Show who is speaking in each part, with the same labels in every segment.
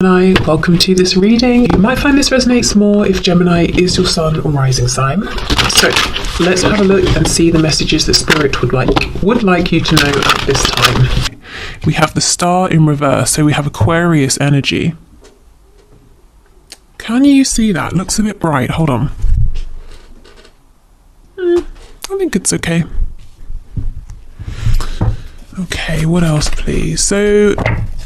Speaker 1: Gemini, welcome to this reading. You might find this resonates more if Gemini is your sun or rising sign. So let's have a look and see the messages that Spirit would like you to know at this time. We have the Star in reverse, so we have Aquarius energy. Can you see that? Looks a bit bright. Hold on. I think it's okay. Okay, what else, please? So,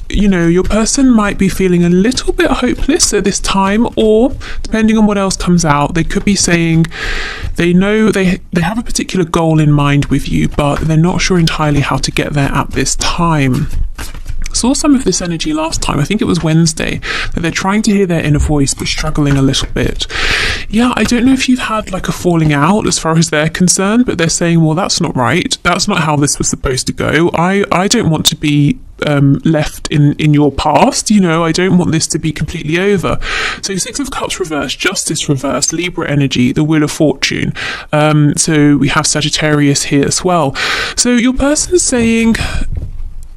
Speaker 1: you know, your person might be feeling a little bit hopeless at this time, or depending on what else comes out, they could be saying they know they have a particular goal in mind with you, but they're not sure entirely how to get there at this time. Saw some of this energy last time, I think it was Wednesday, that they're trying to hear their inner voice but struggling a little bit. Yeah, I don't know if you've had like a falling out as far as they're concerned, but they're saying, well, that's not right. That's not how this was supposed to go. I don't want to be left in your past, you know, I don't want this to be completely over. So Six of Cups reverse, Justice reverse, Libra energy, the Wheel of Fortune. So we have Sagittarius here as well. So your person's saying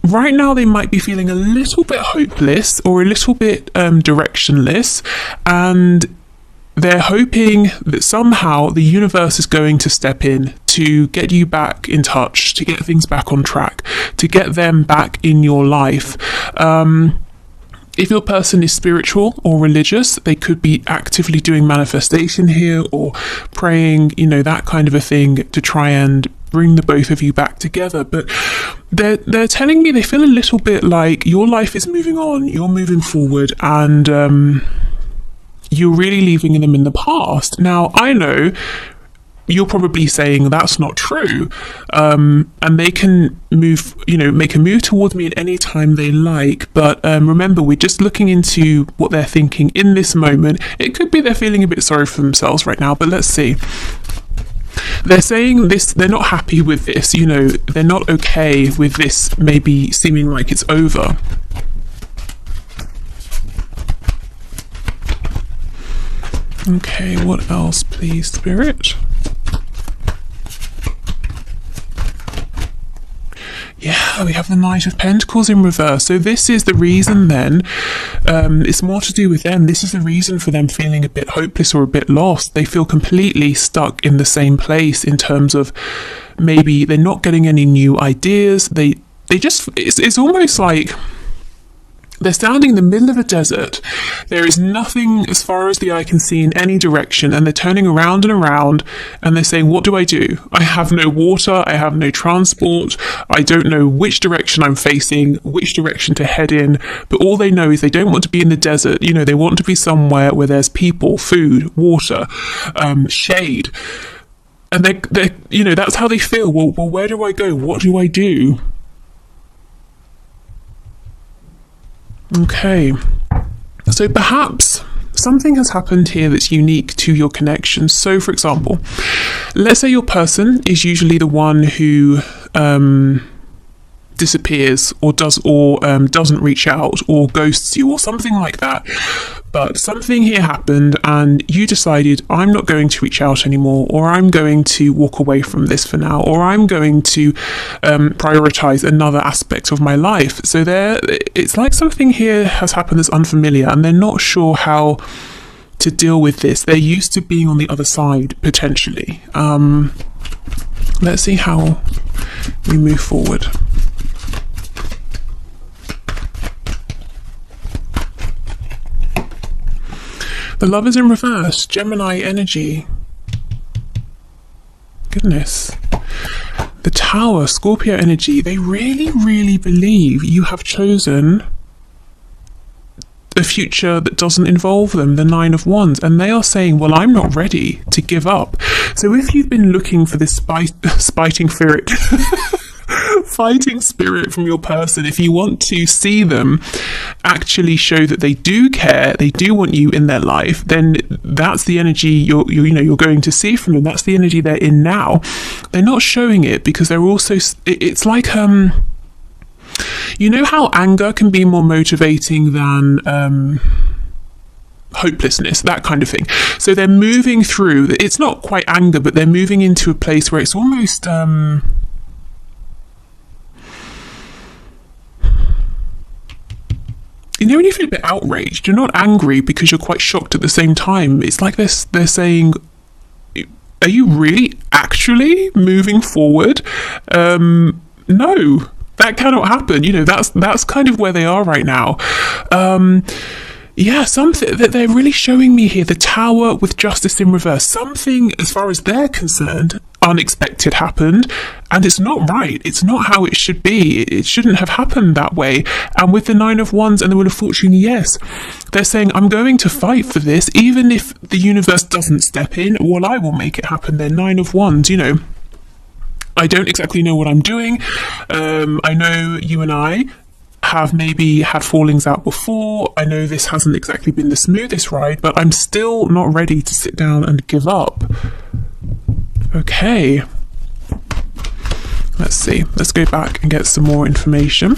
Speaker 1: right now they might be feeling a little bit hopeless or a little bit directionless, and they're hoping that somehow the universe is going to step in to get you back in touch, to get things back on track, to get them back in your life. If your person is spiritual or religious, they could be actively doing manifestation here or praying, you know, that kind of a thing to try and bring the both of you back together. But they're telling me they feel a little bit like your life is moving on, you're moving forward, and you're really leaving them in the past. Now, I know you're probably saying that's not true, and they can move, you know, make a move towards me at any time they like, but remember, we're just looking into what they're thinking in this moment. It could be they're feeling a bit sorry for themselves right now, but let's see. They're saying this, they're not happy with this, you know, they're not okay with this maybe seeming like it's over. Okay, what else, please, Spirit? Yeah, we have the Knight of Pentacles in reverse. So this is the reason then, it's more to do with them. This is the reason for them feeling a bit hopeless or a bit lost. They feel completely stuck in the same place in terms of maybe they're not getting any new ideas. They just, it's almost like they're standing in the middle of a desert. There is nothing as far as the eye can see in any direction, and they're turning around and around, and they're saying, what do? I have no water, I have no transport, I don't know which direction I'm facing, which direction to head in, but all they know is they don't want to be in the desert. You know, they want to be somewhere where there's people, food, water, shade. And they're you know, that's how they feel. Well, where do I go? What do I do? Okay, so perhaps something has happened here that's unique to your connection. So, for example, let's say your person is usually the one who disappears or doesn't reach out or ghosts you or something like that. But something here happened and you decided, I'm not going to reach out anymore, or I'm going to walk away from this for now, or I'm going to prioritize another aspect of my life. So it's like something here has happened that's unfamiliar, and they're not sure how to deal with this. They're used to being on the other side, potentially. Let's see how we move forward. The Lovers in reverse, Gemini energy. Goodness. The Tower, Scorpio energy. They really, really believe you have chosen a future that doesn't involve them, the Nine of Wands. And they are saying, well, I'm not ready to give up. So if you've been looking for this fighting spirit from your person, if you want to see them actually show that they do care, they do want you in their life, then that's the energy you're going to see from them. That's the energy they're in now. They're not showing it because they're also, it's like you know how anger can be more motivating than hopelessness, that kind of thing. So they're moving through, it's not quite anger, but they're moving into a place where it's almost you know when you feel a bit outraged, you're not angry because you're quite shocked at the same time. It's like they're saying, are you really actually moving forward? No, that cannot happen. You know, that's kind of where they are right now. Yeah, something that they're really showing me here, the Tower with Justice in reverse. Something, as far as they're concerned, unexpected happened, and it's not right. It's not how it should be. It shouldn't have happened that way. And with the Nine of Wands and the Wheel of Fortune, yes, they're saying, I'm going to fight for this, even if the universe doesn't step in. Well, I will make it happen. They're Nine of Wands, you know. I don't exactly know what I'm doing. I know you and I have maybe had fallings out before. I know this hasn't exactly been the smoothest ride, but I'm still not ready to sit down and give up. Okay. Let's see. Let's go back and get some more information.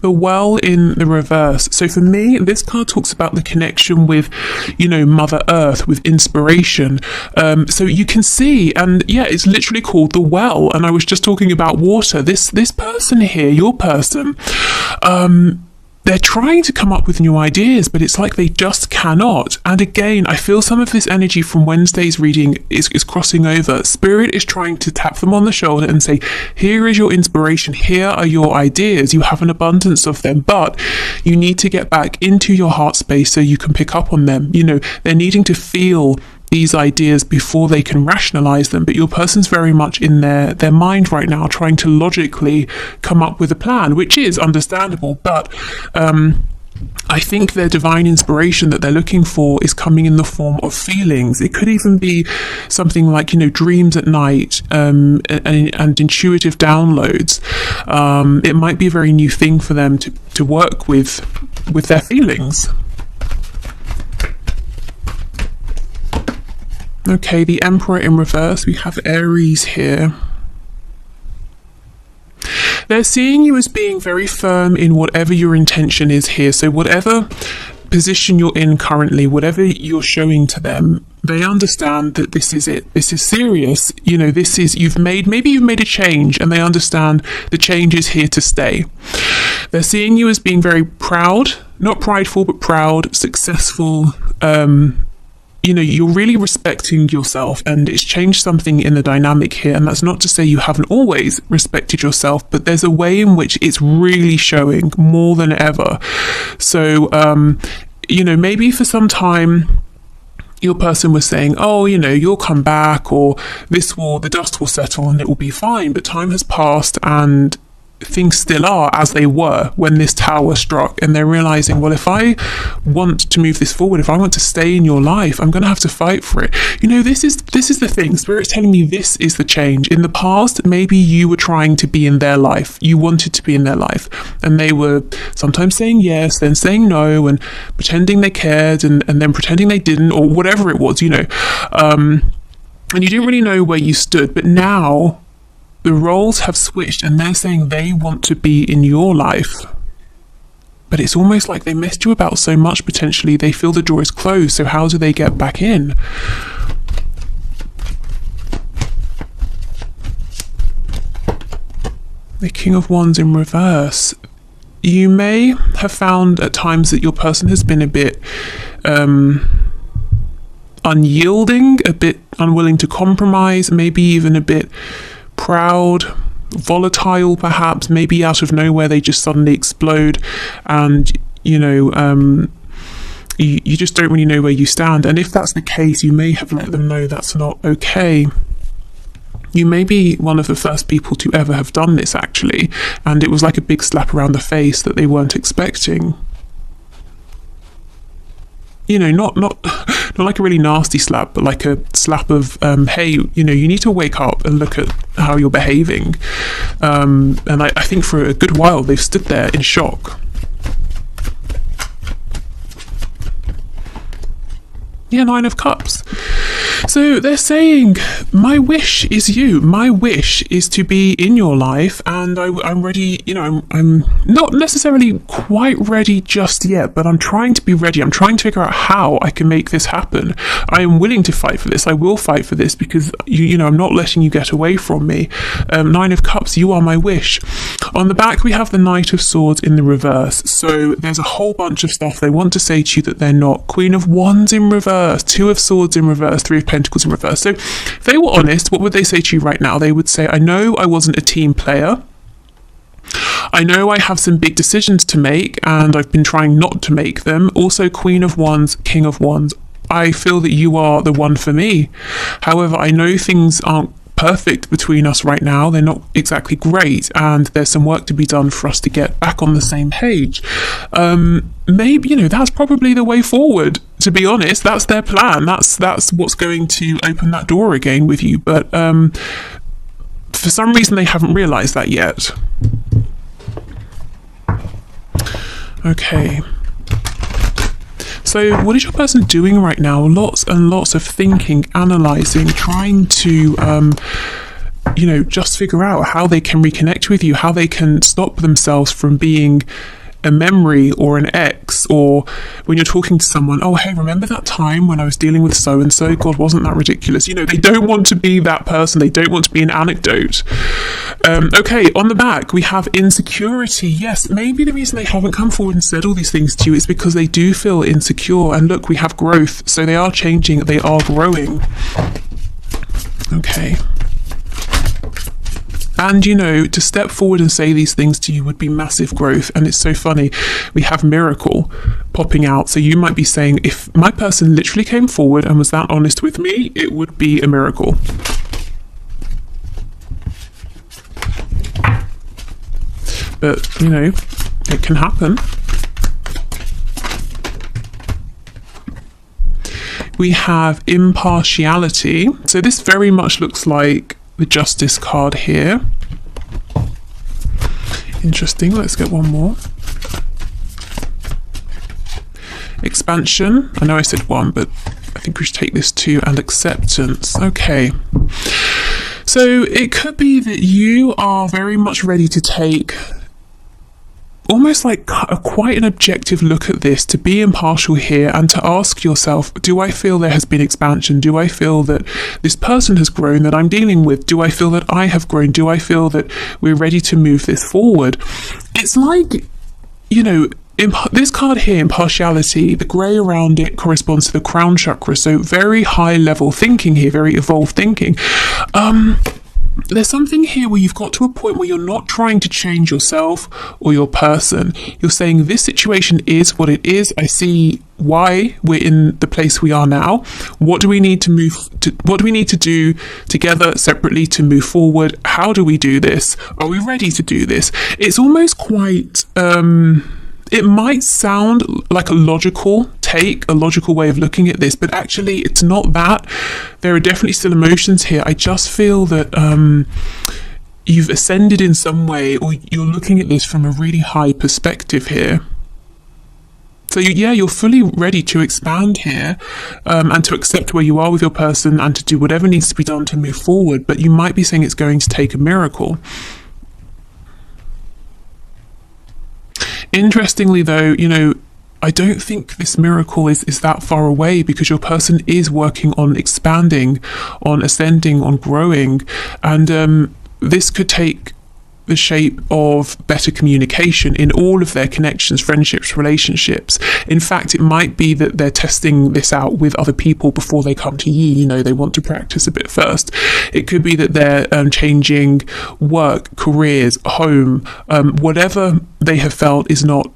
Speaker 1: The Well in the reverse. So for me, this card talks about the connection with, you know, Mother Earth, with inspiration. So you can see, and yeah, it's literally called the Well. And I was just talking about water. This person here, your person, they're trying to come up with new ideas, but it's like they just cannot. And again, I feel some of this energy from Wednesday's reading is crossing over. Spirit is trying to tap them on the shoulder and say, here is your inspiration. Here are your ideas. You have an abundance of them, but you need to get back into your heart space so you can pick up on them. You know, they're needing to feel these ideas before they can rationalize them, but your person's very much in their mind right now, trying to logically come up with a plan, which is understandable, but I think their divine inspiration that they're looking for is coming in the form of feelings. It could even be something like, you know, dreams at night, and intuitive downloads. It might be a very new thing for them to work with their feelings. Okay, the Emperor in reverse. We have Aries here. They're seeing you as being very firm in whatever your intention is here. So whatever position you're in currently, whatever you're showing to them, they understand that this is it. This is serious. You know, this is, maybe you've made a change, and they understand the change is here to stay. They're seeing you as being very proud, not prideful, but proud, successful, you know, you're really respecting yourself, and it's changed something in the dynamic here. And that's not to say you haven't always respected yourself, but there's a way in which it's really showing more than ever. So, you know, maybe for some time your person was saying, oh, you know, you'll come back, or the dust will settle and it will be fine. But time has passed, and things still are as they were when this tower struck, and they're realizing, well, if I want to move this forward, if I want to stay in your life, I'm going to have to fight for it. You know, this is the thing. Spirit's telling me this is the change. In the past, maybe you were trying to be in their life, you wanted to be in their life, and they were sometimes saying yes, then saying no, and pretending they cared, and then pretending they didn't, or whatever it was, you know, and you didn't really know where you stood. But now the roles have switched, and they're saying they want to be in your life. But it's almost like they messed you about so much, potentially, they feel the door is closed. So how do they get back in? The King of Wands in reverse. You may have found at times that your person has been a bit unyielding, a bit unwilling to compromise, maybe even a bit proud, volatile, perhaps. Maybe out of nowhere they just suddenly explode, and you know, you just don't really know where you stand. And if that's the case, you may have let them know that's not okay. You may be one of the first people to ever have done this, actually, and it was like a big slap around the face that they weren't expecting. You know, not like a really nasty slap, but like a slap of, hey, you know, you need to wake up and look at how you're behaving. And I think for a good while they've stood there in shock. Yeah, Nine of Cups. So they're saying, my wish is you. My wish is to be in your life, and I'm ready. You know, I'm not necessarily quite ready just yet, but I'm trying to be ready. I'm trying to figure out how I can make this happen. I am willing to fight for this. I will fight for this because you know, I'm not letting you get away from me. Nine of Cups, you are my wish. On the back, we have the Knight of Swords in the reverse. So there's a whole bunch of stuff they want to say to you that they're not. Queen of Wands in reverse, Two of Swords in reverse, Three of Pentacles in reverse. So if they were honest, what would they say to you right now? They would say, I know I wasn't a team player. I know I have some big decisions to make, and I've been trying not to make them. Also, Queen of Wands, King of Wands. I feel that you are the one for me. However, I know things aren't perfect between us right now. They're not exactly great, and there's some work to be done for us to get back on the same page. Maybe, you know, that's probably the way forward, to be honest. That's their plan. That's what's going to open that door again with you. But for some reason, they haven't realized that yet. Okay. So what is your person doing right now? Lots and lots of thinking, analysing, trying to, you know, just figure out how they can reconnect with you, how they can stop themselves from being a memory or an ex, or when you're talking to someone, oh, hey, remember that time when I was dealing with so-and-so? God, wasn't that ridiculous? You know, they don't want to be that person. They don't want to be an anecdote. Okay, on the back, we have insecurity. Yes, maybe the reason they haven't come forward and said all these things to you is because they do feel insecure. And look, we have growth. So they are changing. They are growing. Okay. And, you know, to step forward and say these things to you would be massive growth. And it's so funny. We have miracle popping out. So you might be saying, if my person literally came forward and was that honest with me, it would be a miracle. But, you know, it can happen. We have impartiality. So this very much looks like the Justice card here. Interesting. Let's get one more. Expansion. I know I said one, but I think we should take this two. And acceptance. Okay. So it could be that you are very much ready to take almost like quite an objective look at this, to be impartial here and to ask yourself, do I feel there has been expansion? Do I feel that this person has grown that I'm dealing with? Do I feel that I have grown? Do I feel that we're ready to move this forward? It's like, you know, this card here, impartiality, the grey around it corresponds to the crown chakra. So very high level thinking here, very evolved thinking. There's something here where you've got to a point where you're not trying to change yourself or your person. You're saying this situation is what it is. I see why we're in the place we are now. What do we need to do together, separately, to move forward? How do we do this? Are we ready to do this? It's almost quite it might sound like a logical take, a logical way of looking at this, but actually it's not that. There are definitely still emotions here. I just feel that you've ascended in some way, or you're looking at this from a really high perspective here. So you're fully ready to expand here and to accept where you are with your person and to do whatever needs to be done to move forward, but you might be saying it's going to take a miracle. Interestingly, though, you know, I don't think this miracle is that far away, because your person is working on expanding, on ascending, on growing. And this could take the shape of better communication in all of their connections, friendships, relationships. In fact, it might be that they're testing this out with other people before they come to you. You know, they want to practice a bit first. It could be that they're changing work, careers, home, whatever they have felt is not,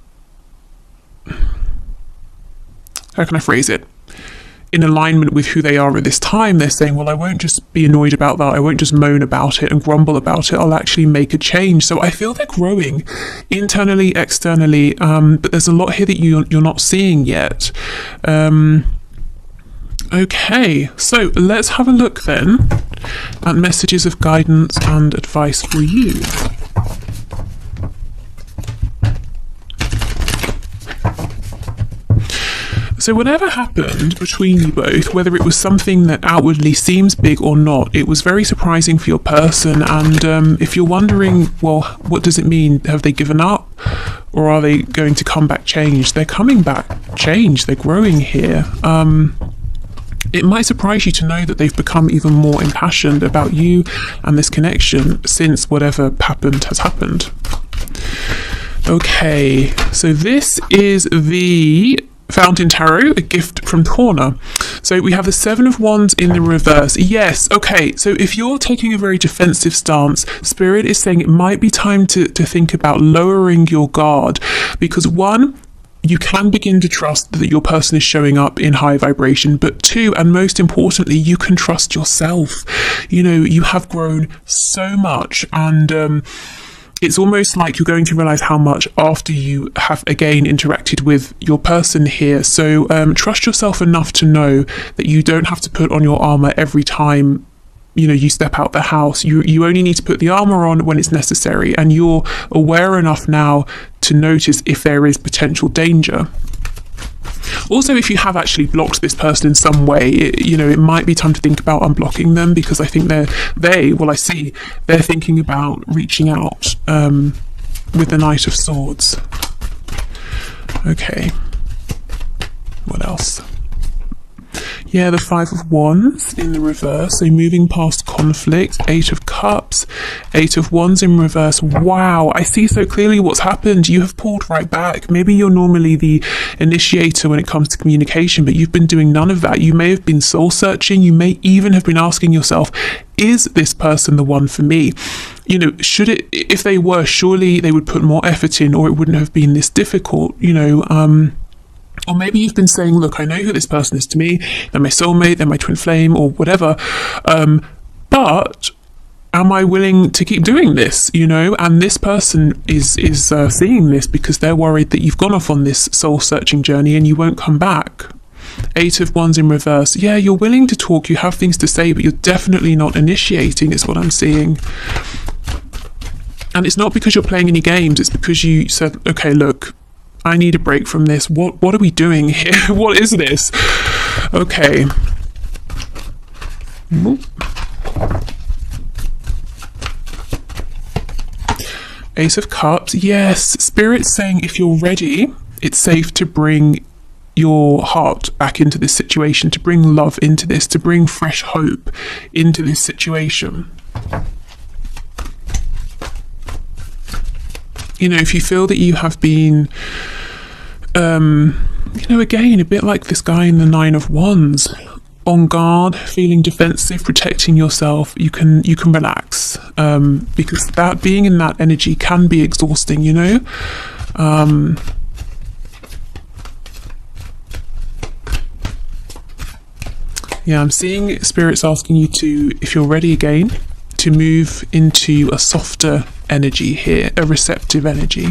Speaker 1: how can I phrase it, in alignment with who they are at this time. They're saying, well, I won't just be annoyed about that. I won't just moan about it and grumble about it. I'll actually make a change. So I feel they're growing internally, externally, but there's a lot here that you're not seeing yet. Okay, so let's have a look then at messages of guidance and advice for you. So whatever happened between you both, whether it was something that outwardly seems big or not, it was very surprising for your person. And if you're wondering, well, what does it mean? Have they given up? Or are they going to come back changed? They're coming back changed. They're growing here. It might surprise you to know that they've become even more impassioned about you and this connection since whatever happened has happened. Okay, so this is the Fountain Tarot, a gift from Corner. So we have the Seven of Wands in the reverse. Yes, okay, so if you're taking a very defensive stance, Spirit is saying it might be time to think about lowering your guard, because one, you can begin to trust that your person is showing up in high vibration, but two, and most importantly, you can trust yourself. You know, you have grown so much, and it's almost like you're going to realize how much after you have again interacted with your person here. So trust yourself enough to know that you don't have to put on your armor every time, you know, you step out the house. You only need to put the armor on when it's necessary, and you're aware enough now to notice if there is potential danger. Also, if you have actually blocked this person in some way, it might be time to think about unblocking them, because I think I see they're thinking about reaching out with the Knight of Swords. Okay, what else? Yeah, the Five of Wands in the reverse, so moving past conflict. Eight of Cups, Eight of Wands in reverse. Wow, I see so clearly what's happened. You have pulled right back. Maybe you're normally the initiator when it comes to communication, but you've been doing none of that. You may have been soul searching. You may even have been asking yourself, is this person the one for me? You know, if they were, surely they would put more effort in, or it wouldn't have been this difficult, or maybe you've been saying, look, I know who this person is to me. They're my soulmate, they're my twin flame, or whatever. But am I willing to keep doing this? And this person is seeing this because they're worried that you've gone off on this soul-searching journey and you won't come back. Eight of Wands in reverse. Yeah, you're willing to talk, you have things to say, but you're definitely not initiating, is what I'm seeing. And it's not because you're playing any games, it's because you said, okay, look, I need a break from this. What are we doing here? What is this? Okay. Ace of Cups. Yes, Spirit's saying if you're ready, it's safe to bring your heart back into this situation, to bring love into this, to bring fresh hope into this situation. If you feel that you have been, again, a bit like this guy in the Nine of Wands, on guard, feeling defensive, protecting yourself, you can relax, because that being in that energy can be exhausting, Yeah, I'm seeing Spirit's asking you to, if you're ready again, to move into a softer energy here, a receptive energy.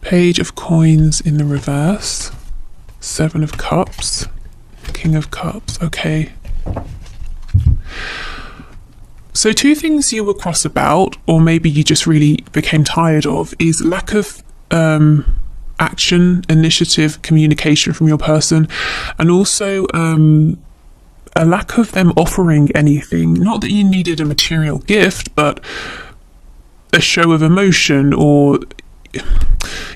Speaker 1: Page of Coins in the reverse, Seven of Cups, King of Cups. Okay. So two things you were cross about, or maybe you just really became tired of, is lack of action, initiative, communication from your person, and also a lack of them offering anything. Not that you needed a material gift, but a show of emotion, or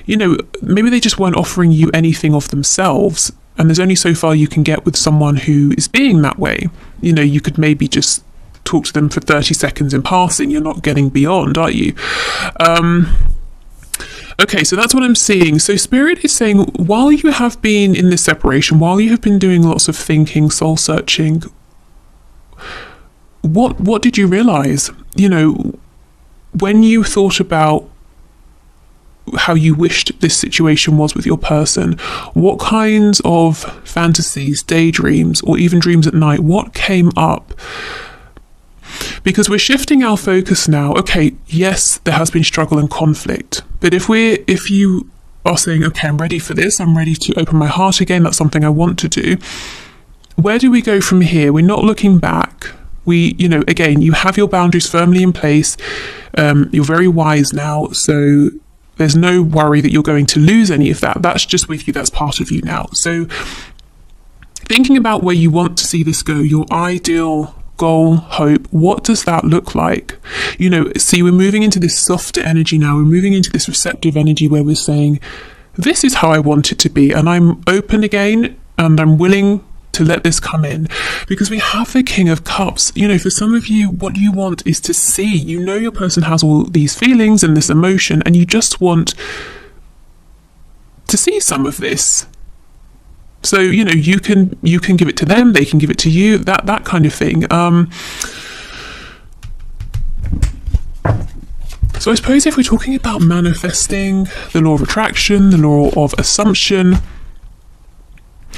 Speaker 1: maybe they just weren't offering you anything of themselves, and there's only so far you can get with someone who is being that way. You could maybe just talk to them for 30 seconds in passing. You're not getting beyond, are you? Okay, so that's what I'm seeing. So Spirit is saying, while you have been in this separation, while you have been doing lots of thinking, soul searching, what did you realize? When you thought about how you wished this situation was with your person, what kinds of fantasies, daydreams, or even dreams at night, what came up? Because we're shifting our focus now. Okay, yes, there has been struggle and conflict, but if you are saying, okay, I'm ready for this, I'm ready to open my heart again, that's something I want to do, where do we go from here? We're not looking back. Again, you have your boundaries firmly in place. You're very wise now, so there's no worry that you're going to lose any of that. That's just with you. That's part of you now. So thinking about where you want to see this go, your ideal goal, hope, what does that look like? You know, see, we're moving into this softer energy now. We're moving into this receptive energy where we're saying, this is how I want it to be. And I'm open again, and I'm willing to let this come in, because we have the King of Cups. You know, for some of you, what you want is to see, you know, your person has all these feelings and this emotion, and you just want to see some of this. So, you know, you can give it to them, they can give it to you, that kind of thing. So I suppose if we're talking about manifesting, the law of attraction, the law of assumption,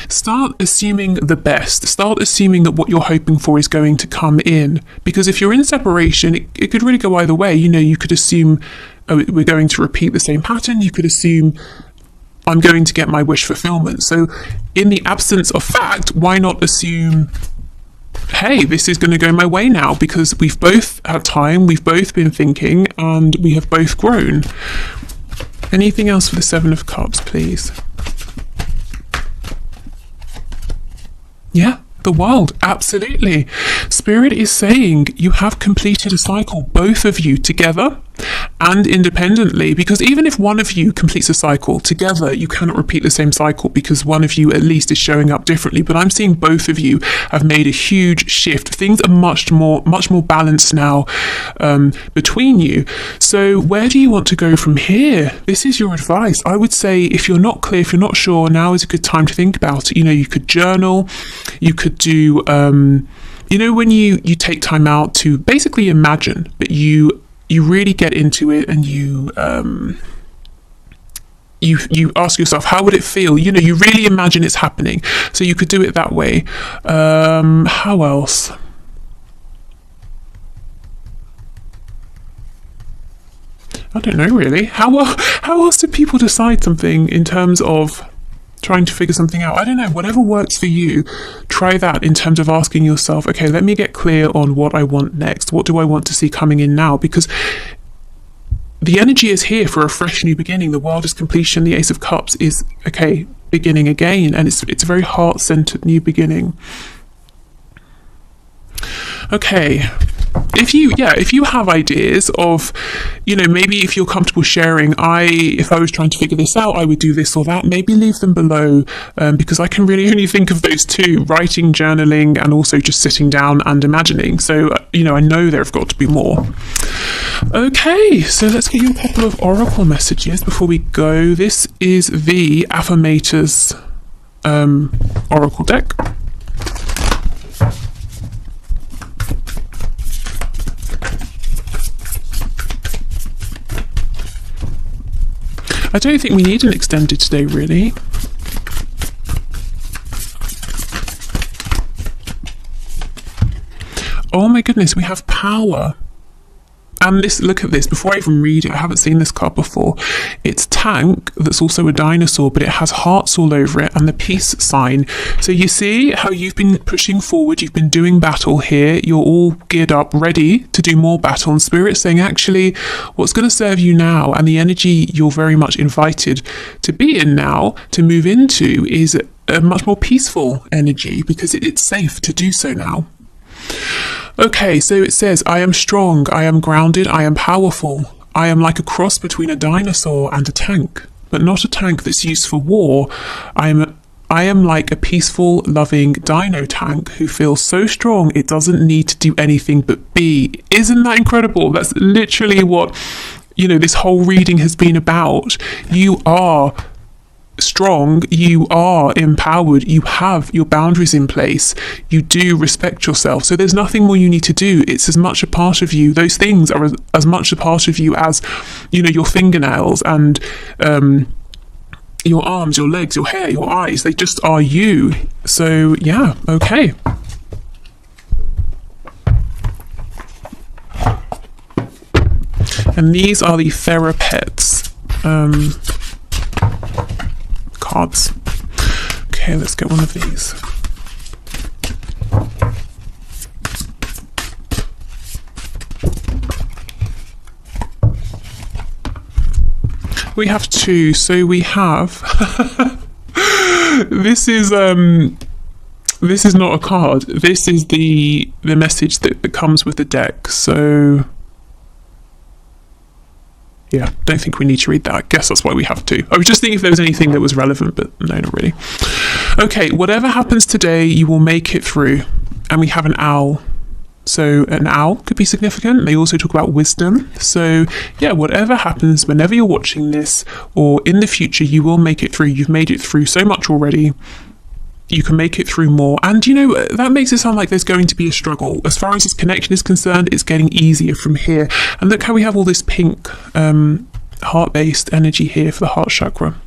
Speaker 1: start assuming the best. Start assuming that what you're hoping for is going to come in. Because if you're in separation, it could really go either way. You know, you could assume, oh, we're going to repeat the same pattern. You could assume, I'm going to get my wish fulfillment. So in the absence of fact, why not assume, hey, this is going to go my way now, because we've both had time, we've both been thinking, and we have both grown. Anything else for the Seven of Cups, please? Yeah, the World, absolutely. Spirit is saying you have completed a cycle, both of you together and independently, because even if one of you completes a cycle together, you cannot repeat the same cycle, because one of you at least is showing up differently. But I'm seeing both of you have made a huge shift. Things are much more balanced now between you. So where do you want to go from here? This is your advice. I would say, if you're not clear, if you're not sure, now is a good time to think about it. You know, you could journal, you could do you know, when you take time out to basically imagine, but you really get into it, and you ask yourself, how would it feel? You know, you really imagine it's happening. So you could do it that way. How else? I don't know, really. How else do people decide something in terms of trying to figure something out? I don't know, whatever works for you, try that in terms of asking yourself, okay, let me get clear on what I want next. What do I want to see coming in now? Because the energy is here for a fresh new beginning. The World is completion. The Ace of Cups is, okay, beginning again. And it's a very heart-centered new beginning. Okay. If you have ideas of, you know, maybe if you're comfortable sharing, if I was trying to figure this out, I would do this or that, maybe leave them below, because I can really only think of those two: writing, journaling, and also just sitting down and imagining. So, you know, I know there have got to be more. Okay, so let's get you a couple of oracle messages before we go. This is the Affirmators oracle deck. I don't think we need an extended today, really. Oh my goodness, we have power. And this, look at this, before I even read it, I haven't seen this card before. It's tank, that's also a dinosaur, but it has hearts all over it, and the peace sign. So you see how you've been pushing forward, you've been doing battle here, you're all geared up, ready to do more battle, and Spirit's saying, actually, what's going to serve you now, and the energy you're very much invited to be in now, to move into, is a much more peaceful energy, because it's safe to do so now. Okay, so it says, I am strong, I am grounded, I am powerful. I am like a cross between a dinosaur and a tank, but not a tank that's used for war. I am like a peaceful, loving dino tank who feels so strong it doesn't need to do anything but be. Isn't that incredible? That's literally what, you know, this whole reading has been about. You are strong, you are empowered, you have your boundaries in place, you do respect yourself, so there's nothing more you need to do. It's as much a part of you, those things are as much a part of you as, you know, your fingernails and your arms, your legs, your hair, your eyes. They just are you. So yeah, okay. And these are the Therapets cards. Okay, let's get one of these. We have two. So we have this is not a card. This is the message that comes with the deck. So yeah, don't think we need to read that. I guess that's why we have two. I was just thinking if there was anything that was relevant, but no, not really. Okay, whatever happens today, you will make it through. And we have an owl. So an owl could be significant. They also talk about wisdom. So yeah, whatever happens, whenever you're watching this or in the future, you will make it through. You've made it through so much already. You can make it through more. And you know, that makes it sound like there's going to be a struggle. As far as this connection is concerned, it's getting easier from here. And look how we have all this pink heart-based energy here for the heart chakra.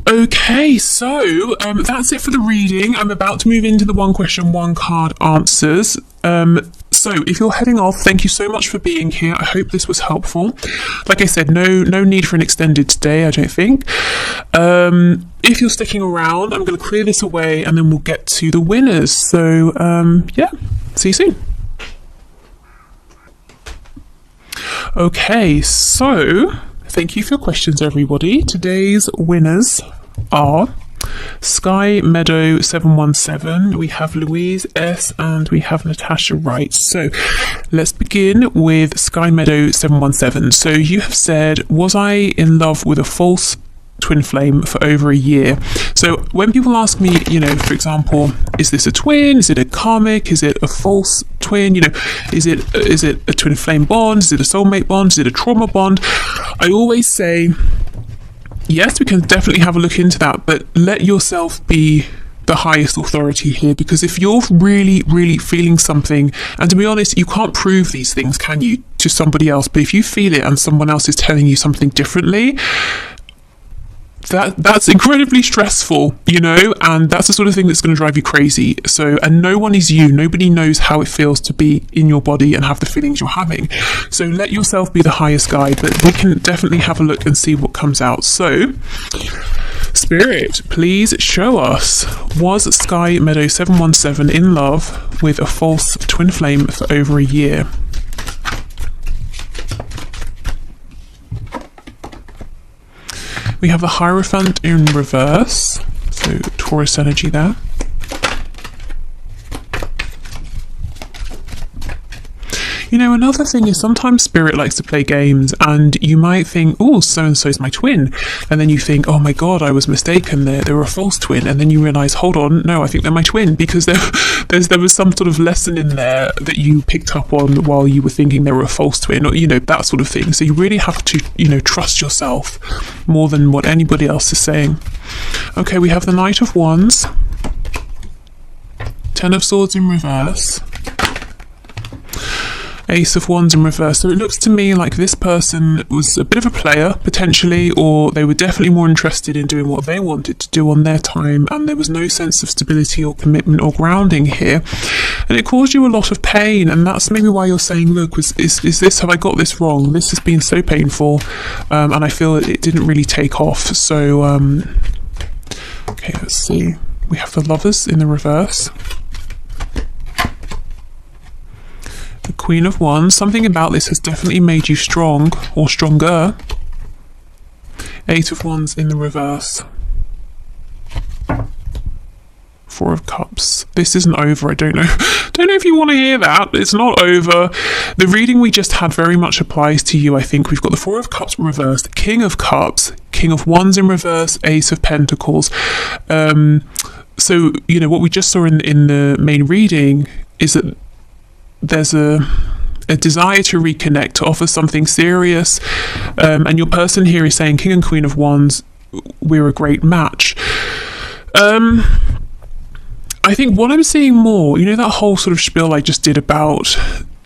Speaker 1: Okay, so that's it for the reading. I'm about to move into the one question, one card answers. So if you're heading off, thank you so much for being here. I hope this was helpful. Like I said, no need for an extended stay, I don't think. If you're sticking around, I'm going to clear this away and then we'll get to the winners. So yeah, see you soon. Okay, so thank you for your questions, everybody. Today's winners are Sky Meadow 717, we have Louise S, and we have Natasha Wright. So let's begin with Sky Meadow 717. So you have said, was I in love with a false twin flame for over a year? So when people ask me, you know, for example, is this a twin? Is it a karmic? Is it a false twin? You know, is it a twin flame bond? Is it a soulmate bond? Is it a trauma bond? I always say, yes, we can definitely have a look into that, but let yourself be the highest authority here, because if you're really feeling something, and to be honest, you can't prove these things, can you, to somebody else, but if you feel it and someone else is telling you something differently, that's incredibly stressful, you know, and that's the sort of thing that's going to drive you crazy. So, and no one is you. Nobody knows how it feels to be in your body and have the feelings you're having. So let yourself be the highest guide, but we can definitely have a look and see what comes out. So, Spirit, please show us, was Sky Meadow 717 in love with a false twin flame for over a year? We have the Hierophant in reverse, so Taurus energy there. You know, another thing is sometimes Spirit likes to play games and you might think, oh, so-and-so's my twin. And then you think, oh my God, I was mistaken. They're a false twin. And then you realise, hold on, no, I think they're my twin, because there was some sort of lesson in there that you picked up on while you were thinking they were a false twin, or, you know, that sort of thing. So you really have to, you know, trust yourself more than what anybody else is saying. Okay, we have the Knight of Wands, Ten of Swords in reverse, Ace of Wands in reverse. So it looks to me like this person was a bit of a player, potentially, or they were definitely more interested in doing what they wanted to do on their time, and there was no sense of stability or commitment or grounding here. And it caused you a lot of pain, and that's maybe why you're saying, look, is this, have I got this wrong? This has been so painful, and I feel it didn't really take off. So, okay, let's see. We have the Lovers in the reverse. The Queen of Wands. Something about this has definitely made you strong or stronger. Eight of Wands in the reverse. Four of Cups. This isn't over. I don't know if you want to hear that. It's not over. The reading we just had very much applies to you, I think. We've got the Four of Cups reversed, King of Cups, King of Wands in reverse, Ace of Pentacles. So, you know, what we just saw in the main reading is that there's a desire to reconnect, to offer something serious, and your person here is saying, King and Queen of Wands, we're a great match. I think what I'm seeing more, you know, that whole sort of spiel I just did about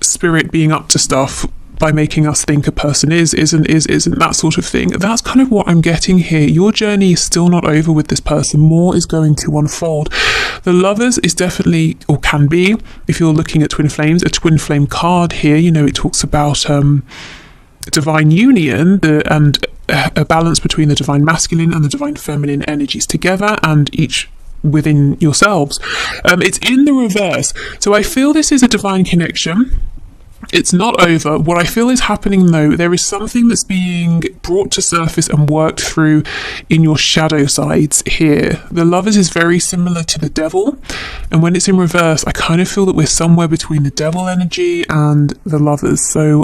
Speaker 1: Spirit being up to stuff by making us think a person isn't, that sort of thing. That's kind of what I'm getting here. Your journey is still not over with this person. More is going to unfold. The Lovers is definitely, or can be, if you're looking at twin flames, a twin flame card here. You know, it talks about divine union and a balance between the divine masculine and the divine feminine energies together, and each within yourselves. It's in the reverse. So I feel this is a divine connection. It's not over. What I feel is happening though, there is something that's being brought to surface and worked through in your shadow sides here. The Lovers is very similar to the Devil, and when it's in reverse, I kind of feel that we're somewhere between the Devil energy and the Lovers. So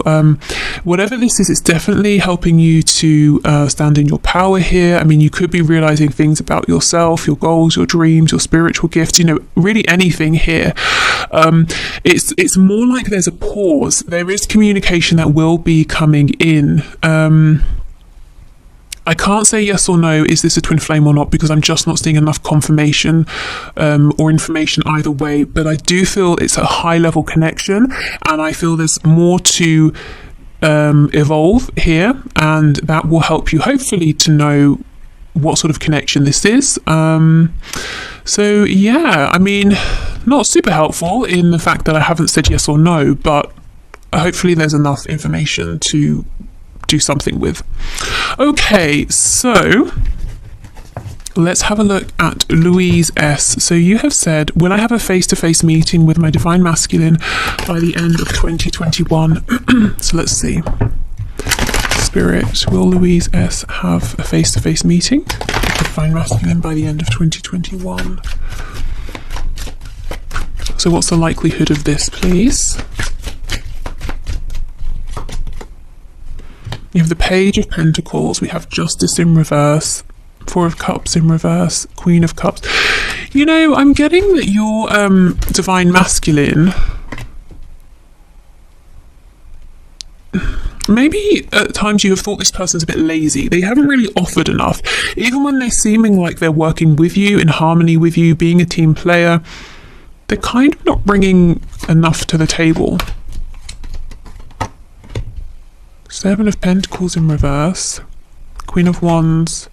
Speaker 1: whatever this is, it's definitely helping you to stand in your power here. I mean, you could be realizing things about yourself, your goals, your dreams, your spiritual gifts, you know, really anything here. It's more like there's a pause. There is communication that will be coming in. I can't say yes or no, is this a twin flame or not, because I'm just not seeing enough confirmation or information either way. But I do feel it's a high level connection, and I feel there's more to evolve here, and that will help you hopefully to know what sort of connection this is. So yeah, I mean, not super helpful in the fact that I haven't said yes or no, but hopefully there's enough information to do something with. Okay, so let's have a look at Louise S. So you have said, will I have a face-to-face meeting with my divine masculine by the end of 2021? So let's see. Spirit, will Louise S have a face-to-face meeting with divine masculine by the end of 2021? So what's the likelihood of this, please? We have the Page of Pentacles, we have Justice in reverse, Four of Cups in reverse, Queen of Cups. You know, I'm getting that your divine masculine, maybe at times you have thought this person's a bit lazy. They haven't really offered enough. Even when they're seeming like they're working with you, in harmony with you, being a team player, they're kind of not bringing enough to the table. Seven of Pentacles in reverse, Queen of Wands,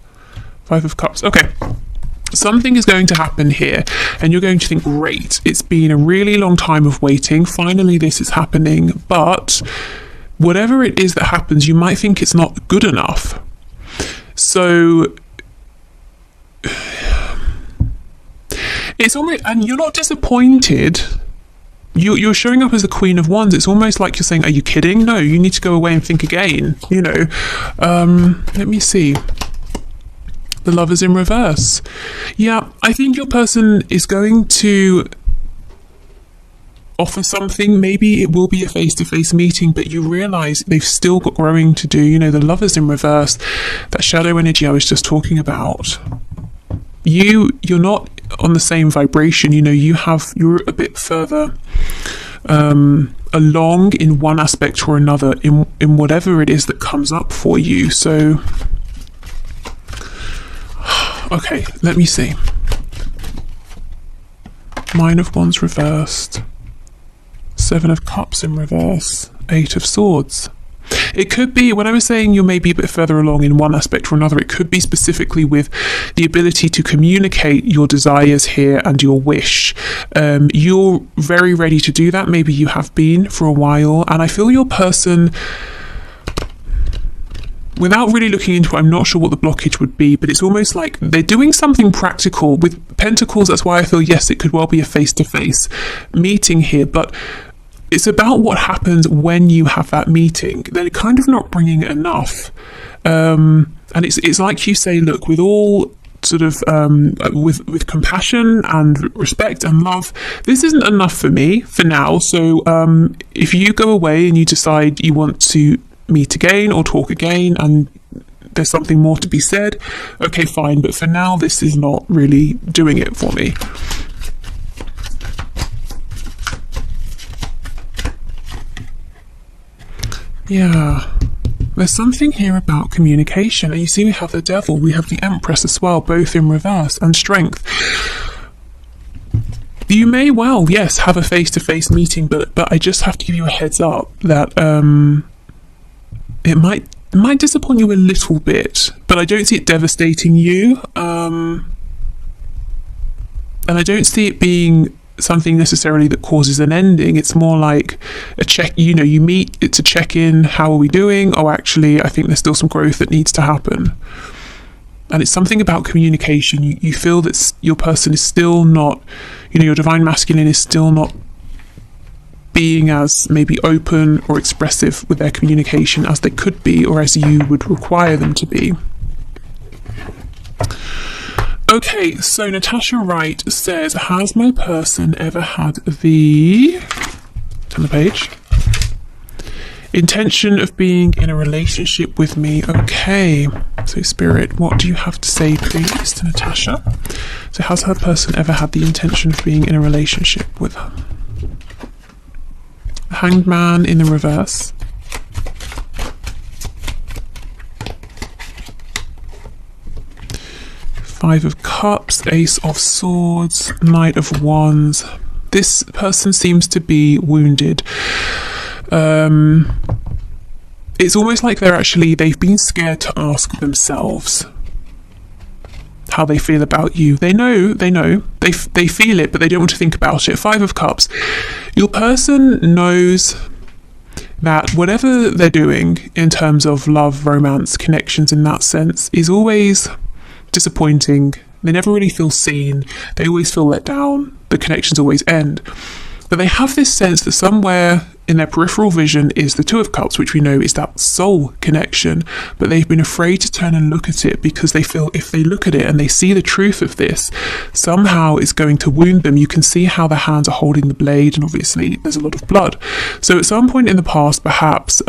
Speaker 1: Five of Cups. Okay, something is going to happen here, and you're going to think, great, it's been a really long time of waiting. Finally, this is happening. But whatever it is that happens, you might think it's not good enough. So it's almost, and you're not disappointed. You're showing up as the Queen of Wands. It's almost like you're saying, are you kidding? No, you need to go away and think again, you know. Let me see. The Lovers in reverse. Yeah, I think your person is going to offer something. Maybe it will be a face-to-face meeting, but you realize they've still got growing to do. You know, the Lovers in reverse, that shadow energy I was just talking about. You're not on the same vibration. You know, you're a bit further along in one aspect or another in whatever it is that comes up for you. So okay, let me see. Nine of Wands reversed, Seven of Cups in reverse, Eight of Swords. It could be, when I was saying you're maybe a bit further along in one aspect or another, it could be specifically with the ability to communicate your desires here and your wish. You're very ready to do that. Maybe you have been for a while, and I feel your person, without really looking into it, I'm not sure what the blockage would be, but it's almost like they're doing something practical. With Pentacles, that's why I feel, yes, it could well be a face-to-face meeting here, but it's about what happens when you have that meeting. They're kind of not bringing enough. And it's like you say, look, with all sort of, with compassion and respect and love, this isn't enough for me for now. So if you go away and you decide you want to meet again or talk again and there's something more to be said, okay, fine. But for now, this is not really doing it for me. Yeah, there's something here about communication. And you see we have the Devil, we have the Empress as well, both in reverse, and Strength. You may well, yes, have a face-to-face meeting, but I just have to give you a heads up that it might disappoint you a little bit, but I don't see it devastating you. And I don't see it being something necessarily that causes an ending. It's more like a check, you know, you meet, it's a check-in, how are we doing? Oh, actually, I think there's still some growth that needs to happen. And it's something about communication. You feel that your person is still not, you know, your divine masculine is still not being as maybe open or expressive with their communication as they could be, or as you would require them to be. Okay, so Natasha Wright says, has my person ever had the, turn the page, intention of being in a relationship with me? Okay, so Spirit, what do you have to say, please, to Natasha? So has her person ever had the intention of being in a relationship with her? Hanged Man in the reverse. Five of Cups, Ace of Swords, Knight of Wands. This person seems to be wounded. It's almost like they've been scared to ask themselves how they feel about you. They know, they feel it, but they don't want to think about it. Five of Cups. Your person knows that whatever they're doing in terms of love, romance, connections in that sense is always disappointing. They never really feel seen. They always feel let down. The connections always end. But they have this sense that somewhere in their peripheral vision is the Two of Cups, which we know is that soul connection, but they've been afraid to turn and look at it because they feel if they look at it and they see the truth of this, somehow it's going to wound them. You can see how their hands are holding the blade, and obviously there's a lot of blood. So at some point in the past, perhaps,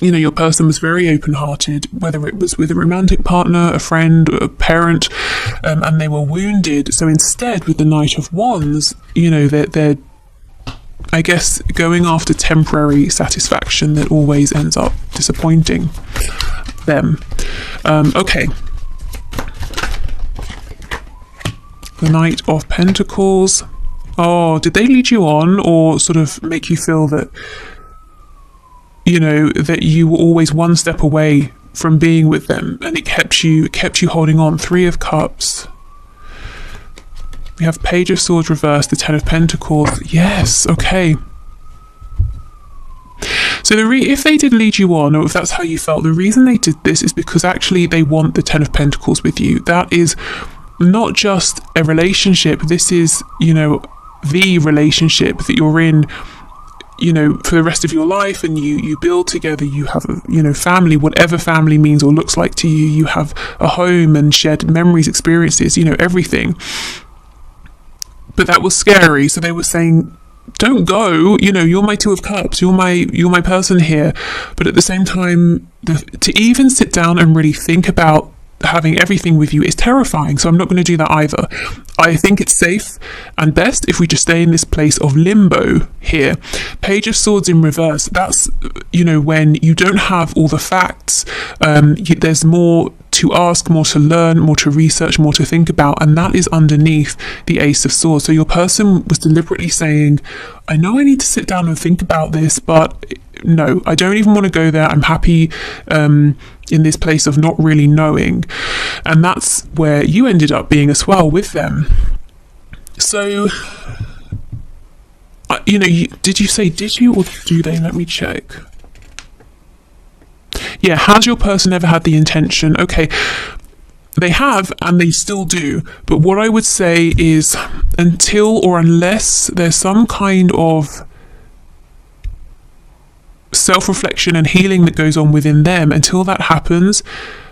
Speaker 1: your person was very open-hearted, whether it was with a romantic partner, a friend, a parent, and they were wounded. So instead, with the Knight of Wands, they're I guess going after temporary satisfaction that always ends up disappointing them. Okay. The Knight of Pentacles. Oh, did they lead you on, or sort of make you feel that, that you were always one step away from being with them, and it kept you holding on? Three of Cups. We have Page of Swords reversed, the Ten of Pentacles. Yes, okay. So if they did lead you on, or if that's how you felt, the reason they did this is because actually they want the Ten of Pentacles with you. That is not just a relationship. This is, the relationship that you're in, for the rest of your life, and you build together. You have family, whatever family means or looks like to you. You have a home and shared memories, experiences, everything. But that was scary. So they were saying, don't go, you're my Two of Cups, you're my person here. But at the same time, to even sit down and really think about having everything with you is terrifying. So I'm not going to do that either. I think it's safe and best if we just stay in this place of limbo here. Page of Swords in reverse. That's, when you don't have all the facts, there's more to ask, more to learn, more to research, more to think about, and that is underneath the Ace of Swords. So your person was deliberately saying, I know I need to sit down and think about this, but no, I don't even want to go there. I'm happy in this place of not really knowing. And that's where you ended up being as well with them. So, did you or do they? Let me check. Yeah, has your person ever had the intention? Okay, they have, and they still do. But what I would say is, until or unless there's some kind of self-reflection and healing that goes on within them, until that happens,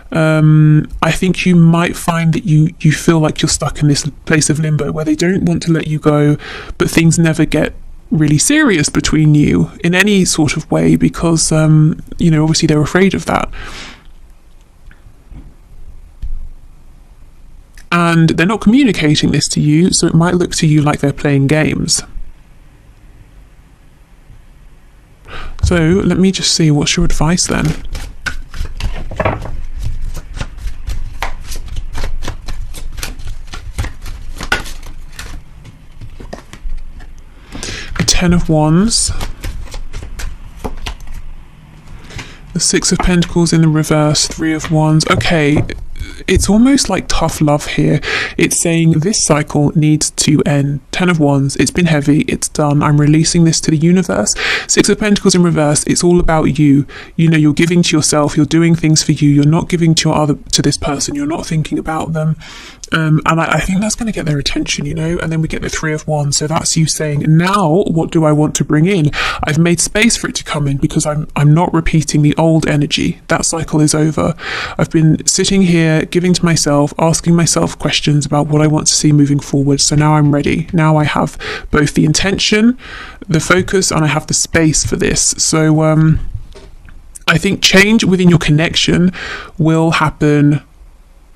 Speaker 1: I think you might find that you feel like you're stuck in this place of limbo where they don't want to let you go, but things never get really serious between you in any sort of way because obviously they're afraid of that, and they're not communicating this to you, so it might look to you like they're playing games. So let me just see, what's your advice then? Ten of Wands, the Six of Pentacles in the reverse, Three of Wands. Okay, it's almost like tough love here. It's saying this cycle needs to end. 10 of Wands, it's been heavy, it's done, I'm releasing this to the universe. 6 of Pentacles in reverse, it's all about you. You know, you're giving to yourself, you're doing things for you, you're not giving to this person, you're not thinking about them. And I think that's going to get their attention, you know. And then we get the 3 of Wands, so that's you saying, now what do I want to bring in? I've made space for it to come in because I'm not repeating the old energy. That cycle is over. I've been sitting here giving to myself, asking myself questions about what I want to see moving forward. So now I'm ready. Now I have both the intention, the focus, and I have the space for this. So I think change within your connection will happen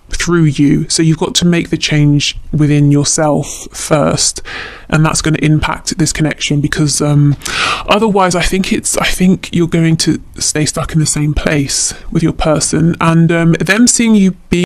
Speaker 1: through you. So you've got to make the change within yourself first, and that's going to impact this connection, because otherwise I think you're going to stay stuck in the same place with your person, and them seeing you being